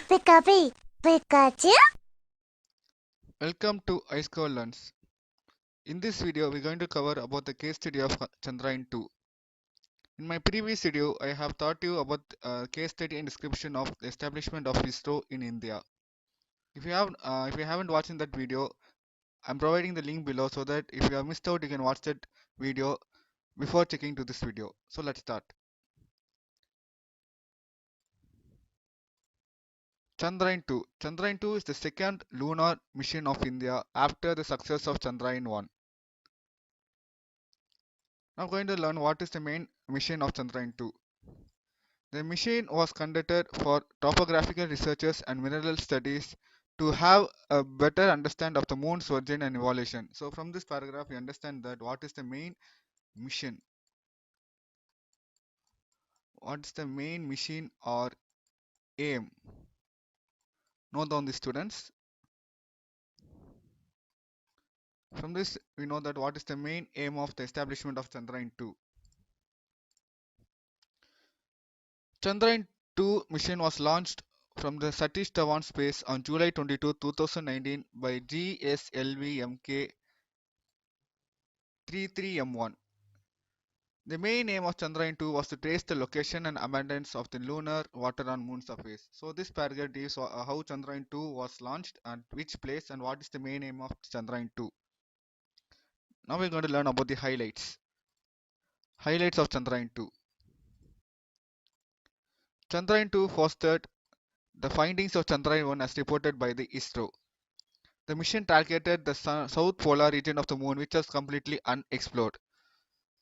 Pikachu, Pikachu. Welcome to iSchool Learns. In this video, we're going to cover about the case study of Chandrayaan-2. In my previous video, I have taught you about case study and description of the establishment of ISRO in India. If you haven't watched that video, I'm providing the link below so that if you have missed out, you can watch that video before checking to this video. So let's start. Chandrayaan-2. Chandrayaan-2 is the second lunar mission of India after the success of Chandrayaan-1. Now going to learn what is the main mission of Chandrayaan-2. The mission was conducted for topographical researches and mineral studies to have a better understanding of the moon's origin and evolution. So from this paragraph, we understand that what is the main mission? What's the main mission or aim? Note down the students. From this, we know that what is the main aim of the establishment of Chandrayaan-2. Chandrayaan-2 mission was launched from the Satish Dhawan space on July 22, 2019 by GSLV Mk 33M1. The main aim of Chandrayaan-2 was to trace the location and abundance of the lunar water on moon surface. So this paragraph gives how Chandrayaan-2 was launched and which place and what is the main aim of Chandrayaan-2. Now we're going to learn about the highlights. Highlights of Chandrayaan-2. Chandrayaan-2 fostered the findings of Chandrayaan-1 as reported by the ISRO. The mission targeted the south polar region of the moon, which was completely unexplored.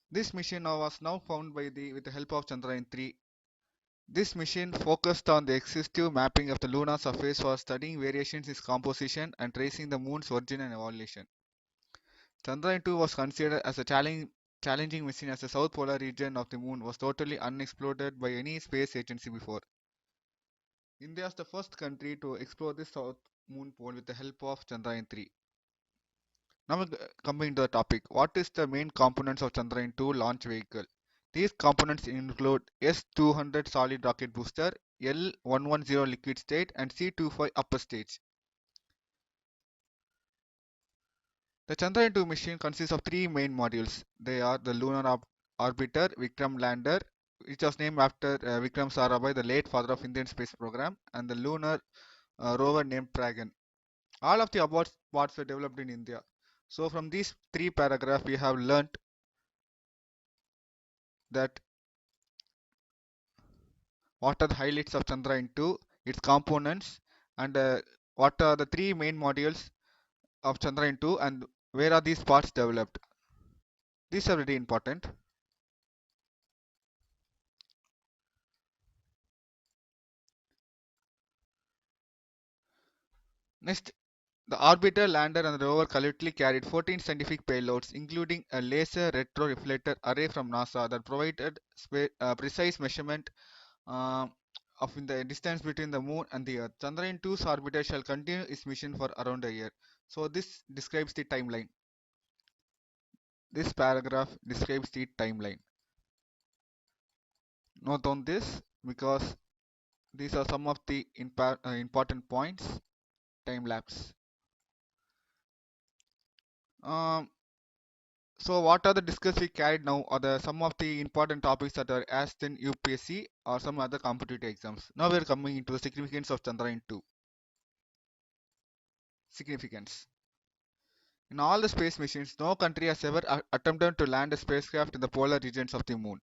This mission was now found with the help of Chandrayaan-3. This mission focused on the exhaustive mapping of the lunar surface for studying variations in its composition and tracing the moon's origin and evolution. Chandrayaan-2 was considered as a challenging mission as the south polar region of the moon was totally unexplored by any space agency before. India is the first country to explore the south moon pole with the help of Chandrayaan-3. Now we're coming to the topic. What is the main components of Chandrayaan-2 launch vehicle? These components include S-200 solid rocket booster, L-110 liquid stage, and C-25 upper stage. The Chandrayaan-2 mission consists of three main modules. They are the Lunar Orbiter, Vikram Lander, which was named after Vikram Sarabhai, the late father of Indian space program, and the lunar rover named Dragon. All of the above parts were developed in India. So from these three paragraphs, we have learnt that what are the highlights of Chandrayaan-2, its components, and what are the three main modules of Chandrayaan-2 and where are these parts developed. These are very important. Next, the orbiter, lander, and the rover collectively carried 14 scientific payloads, including a laser retroreflector array from NASA that provided precise measurement uh, of the distance between the moon and the earth. Chandrayaan-2's orbiter shall continue its mission for around a year. So this describes the timeline. This paragraph describes the timeline. Note on this because these are some of the important points. Time lapse. Um, so what are the discussions we carried now are the some of the important topics that are asked in UPSC or some other competitive exams. Now we are coming into the significance of Chandrayaan-2. Significance. In all the space missions, no country has ever attempted to land a spacecraft in the polar regions of the moon.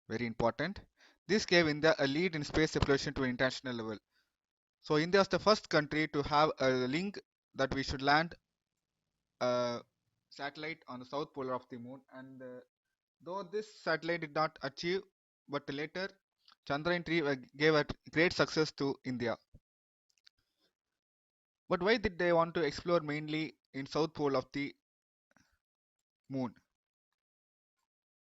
Very important. This gave India a lead in space exploration to an international level. So India is the first country to have a link that we should land a satellite on the south pole of the moon. And though this satellite did not achieve, but later Chandrayaan-3 gave a great success to India. But why did they want to explore mainly in south pole of the moon?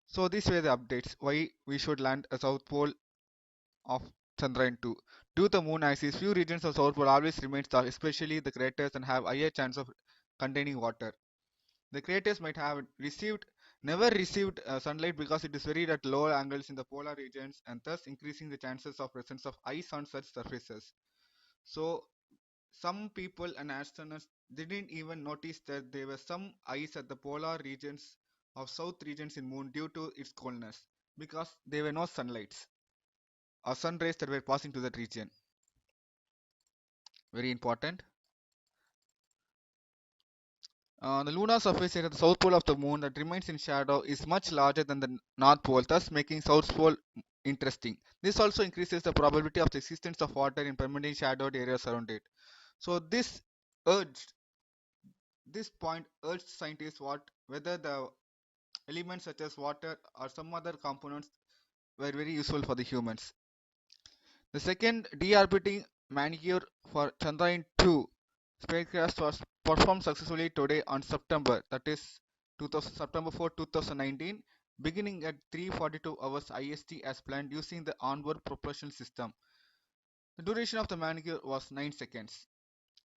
So these were the updates why we should land a south pole of Chandrayaan-2. Due to the moon axis, few regions of south pole always remain dark, especially the craters, and have higher chance of containing water. The craters might have never received sunlight because it is very at low angles in the polar regions and thus increasing the chances of presence of ice on such surfaces. So some people and astronauts didn't even notice that there were some ice at the polar regions of south regions in moon due to its coldness because there were no sunlights or sun rays that were passing to that region. Very important. The lunar surface area, the south pole of the moon that remains in shadow, is much larger than the north pole, thus making south pole interesting. This also increases the probability of the existence of water in permanently shadowed areas around it. So urged this point urged scientists what whether the elements such as water or some other components were very useful for the humans. The second deorbiting maneuver for Chandrayaan-2 spacecraft was performed successfully today on September 4, 2019, beginning at 3:42 hours IST as planned using the onboard propulsion system. The duration of the maneuver was 9 seconds.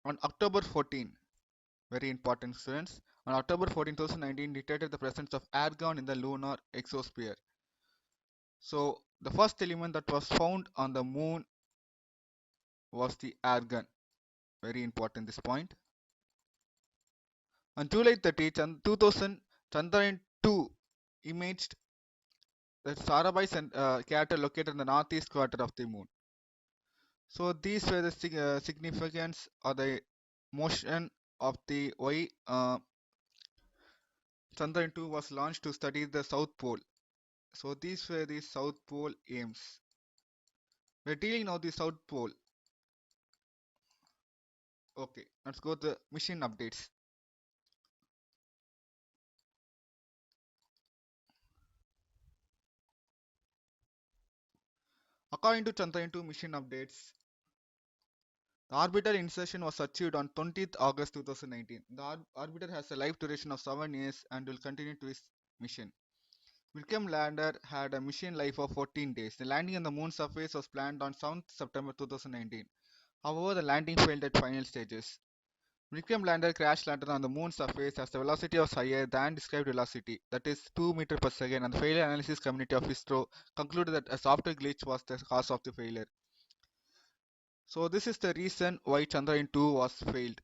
On October 14, very important students, on October 14, 2019 detected the presence of argon in the lunar exosphere. So the first element that was found on the moon was the argon. Very important this point. On July 30, 2000, Chandrayaan-2 imaged the Sarabhai crater located in the northeast quarter of the moon. So these were the significance or the motion of the why Chandrayaan-2 was launched to study the South Pole. So these were the South Pole aims. We're dealing now the South Pole. Okay, let's go to the mission updates. According to Chandrayaan-2 mission updates, the orbital insertion was achieved on 20th August 2019. The orbiter has a life duration of 7 years and will continue to its mission. Vikram lander had a mission life of 14 days. The landing on the moon surface was planned on 7th September 2019. However, the landing failed at final stages. Vikram lander crash landed on the moon surface as the velocity was higher than described velocity, that is 2 meters per second, and the failure analysis community of ISRO concluded that a software glitch was the cause of the failure. So this is the reason why Chandrayaan-2 was failed,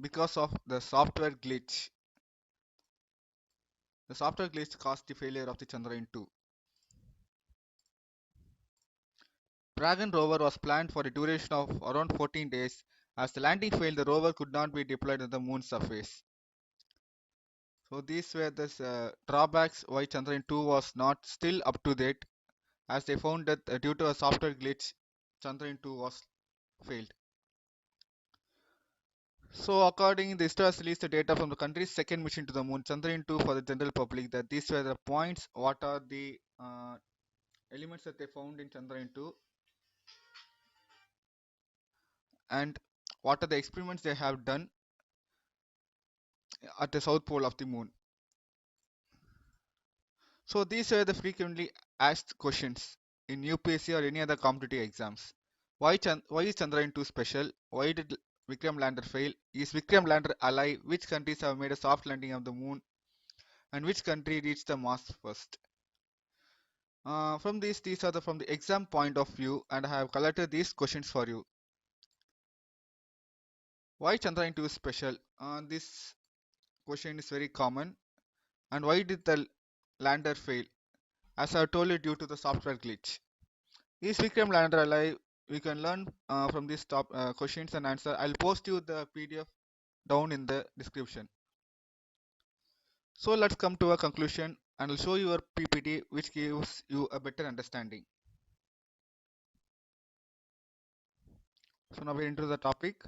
because of the software glitch. The software glitch caused the failure of the Chandrayaan-2. Dragon rover was planned for a duration of around 14 days. As the landing failed, the rover could not be deployed on the moon surface. So these were the drawbacks why Chandrayaan-2 was not still up to date, as they found that due to a software glitch, Chandrayaan-2 was failed. So according the ISRO has released the data from the country's second mission to the moon, Chandrayaan-2, for the general public, that these were the points, what are the elements that they found in Chandrayaan-2, and what are the experiments they have done at the south pole of the moon. So these are the frequently asked questions in UPSC or any other competitive exams. Why is Chandrayaan-2 special? Why did Vikram lander fail? Is Vikram lander alive? Which countries have made a soft landing of the moon? And which country reached the Mars first? From these are from the exam point of view, and I have collected these questions for you. Why Chandrayaan-2 is special? This question is very common. And why did the lander fail? As I told you, due to the software glitch. Is Vikram lander alive? We can learn from these top questions and answer. I'll post you the PDF down in the description. So let's come to a conclusion and I'll show you a PPT which gives you a better understanding. So now we're into the topic.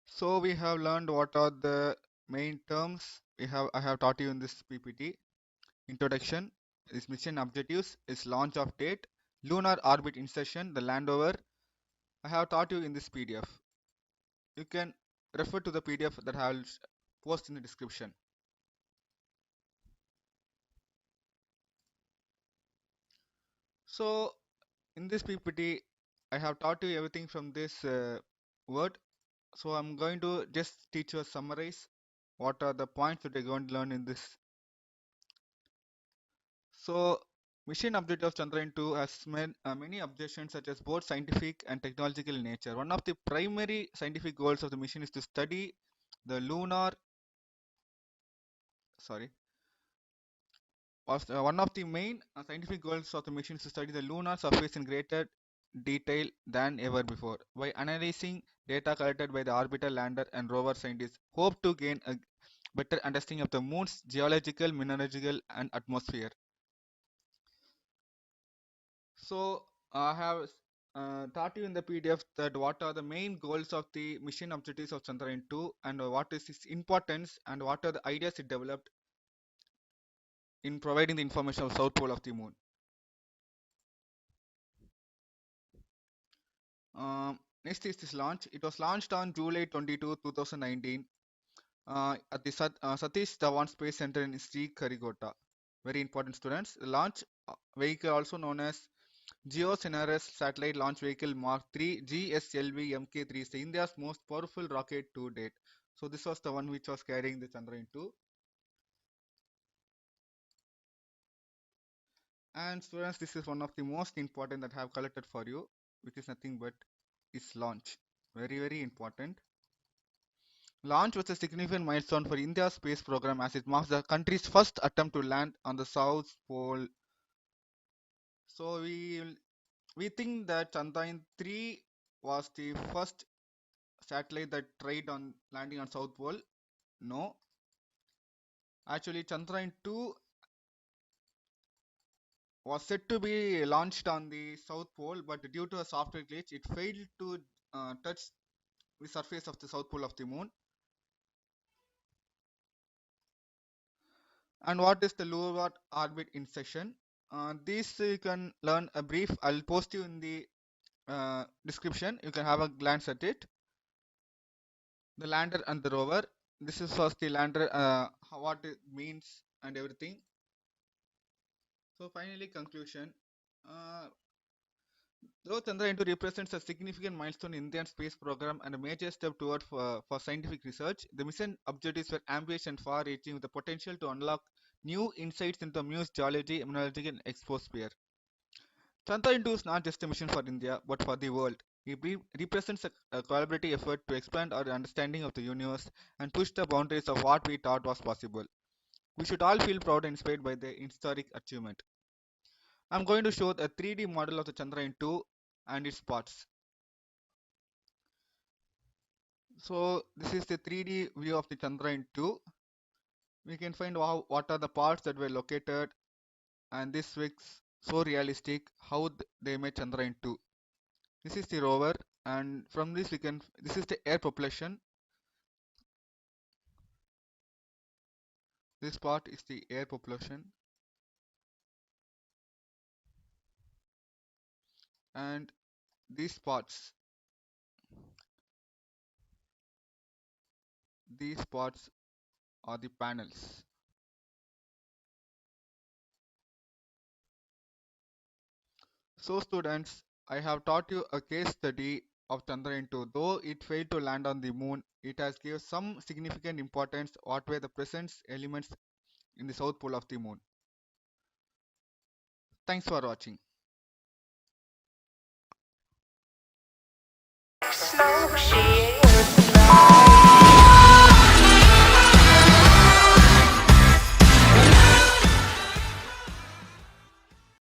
So we have learned what are the main terms I have taught you in this PPT. Introduction, its mission objectives, its launch of date, lunar orbit insertion, the landover. I have taught you in this PDF. You can refer to the PDF that I will post in the description. So in this PPT, I have taught you everything from this word. So I'm going to just teach you a summarize what are the points that you're going to learn in this. So Mission objective of Chandrayaan-2 has many objections such as both scientific and technological in nature. One of the primary scientific goals of the mission is to study the lunar, sorry, one of the main scientific goals of the mission is to study the lunar surface in greater detail than ever before. By analyzing data collected by the orbital lander and rover scientists, hope to gain a better understanding of the moon's geological, mineralogical, and atmosphere. So I have taught you in the PDF that what are the main goals of the mission objectives of Chandrayaan-2 and what is its importance and what are the ideas it developed in providing the information of South Pole of the Moon. Next is this launch. It was launched on July 22, 2019 at the Satish Dhawan Space Center in Sriharikota. Very important students. The launch vehicle also known as Geosynchronous Satellite Launch Vehicle Mark III GSLV Mk3 is India's most powerful rocket to date. So this was the one which was carrying the Chandrayaan-2. And students, this is one of the most important that I have collected for you, which is nothing but its launch. Very, very important. Launch was a significant milestone for India's space program as it marks the country's first attempt to land on the South Pole. So we think that Chandrayaan 3 was the first satellite that tried on landing on South Pole. No. Actually, Chandrayaan 2 was set to be launched on the South Pole, but due to a software glitch, it failed to touch the surface of the South Pole of the Moon. And what is the low orbit insertion? This you can learn a brief. I'll post you in the description. You can have a glance at it. The lander and the rover. This is first the lander, what it means and everything. So finally, conclusion. Though Chandrayaan-2 represents a significant milestone in Indian space program and a major step toward for scientific research, the mission objectives were ambitious and far-reaching with the potential to unlock new insights into Mu's geology, mineralogy, and exosphere. Chandrayaan-2 is not just a mission for India, but for the world. It represents a collaborative effort to expand our understanding of the universe and push the boundaries of what we thought was possible. We should all feel proud and inspired by the historic achievement. I'm going to show a 3D model of the Chandrayaan-2 and its parts. So this is the 3D view of the Chandrayaan-2. We can find what are the parts that were located, and this looks so realistic how they made Chandrayaan-2. This is the rover, and from this this is the air propulsion. This part is the air propulsion, and these parts are the panels. So students, I have taught you a case study of Chandrayaan-2. Though it failed to land on the moon, it has given some significant importance what were the present elements in the south pole of the moon. Thanks for watching.